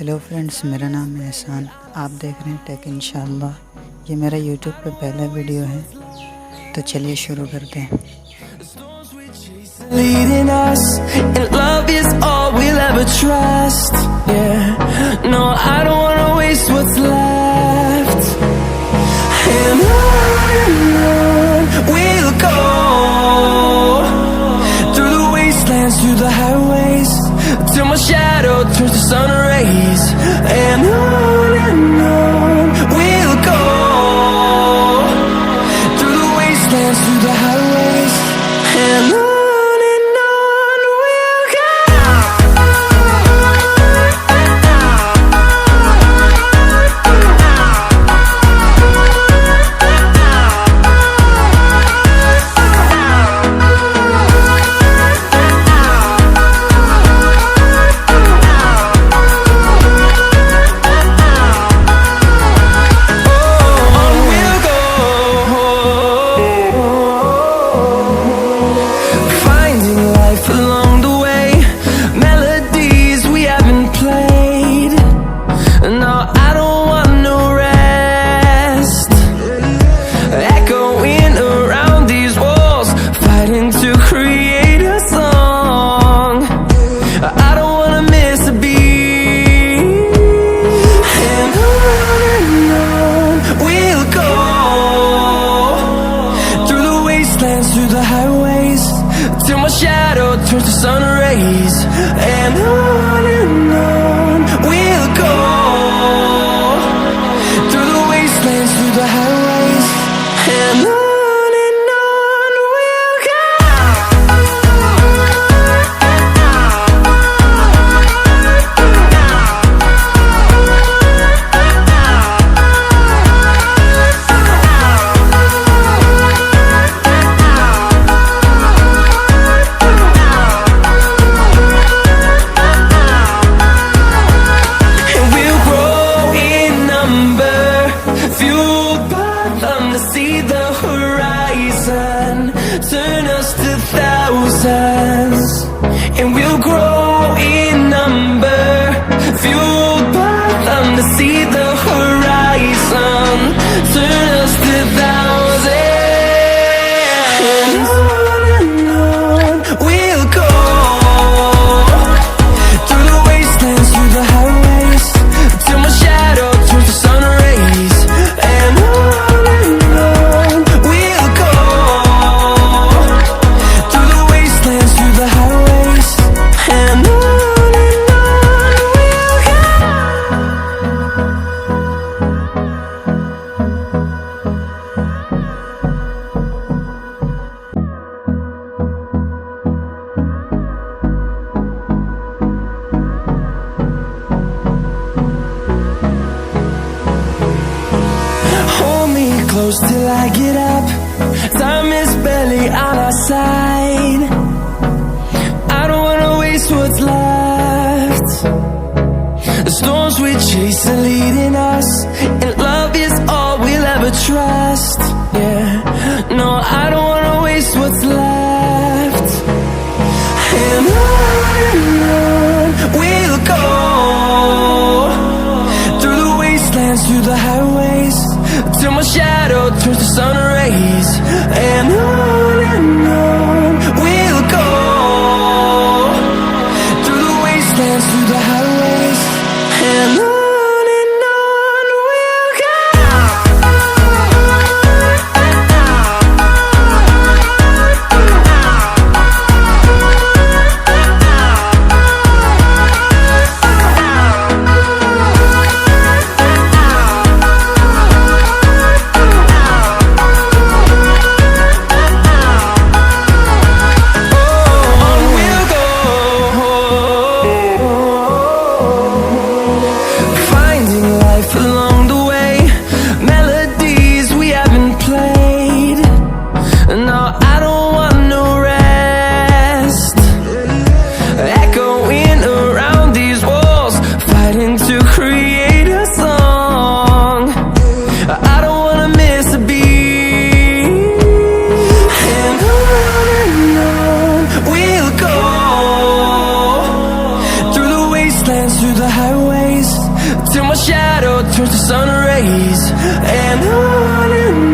Hello friends, मेरा नाम है AHSAN। आप देख रहे हैं टेक इंशाल्लाह। ये मेरा यूट्यूब पे पहला वीडियो है, तो चलिए शुरू करते हैं। Leading us, and love is all we'll ever trust. Yeah, no, I don't wanna waste what's left. And on we'll go, through the wastelands, through the highways, till my shadow turns to sun rays. And on we'll go, through the wastelands, through the highways, and on. Through the highways, till my shadow turns to sun rays. And on we'll go, through the wastelands, through the highways, and on we'll go. Turn us to thousands, and we'll grow in number, fueled by them to see the horizon. Turn us to thousands, and on we'll go, through the wastelands, through the highways, till my shadow turns to sun rays. And on we'll go, through the wastelands, through the highways, and on we'll go. Hold me close till I get up. Time is barely on our side. I don't wanna waste what's left. The storms we chase are leading us, and love is all we'll ever trust. Yeah, no, I don't wanna waste what's left. And on we'll go, through the wastelands, through the highways, till my shadow turns to sun rays. And on we'll go, through the wastelands, through the highways, and on we'll go. till my shadow turns to sun rays. And on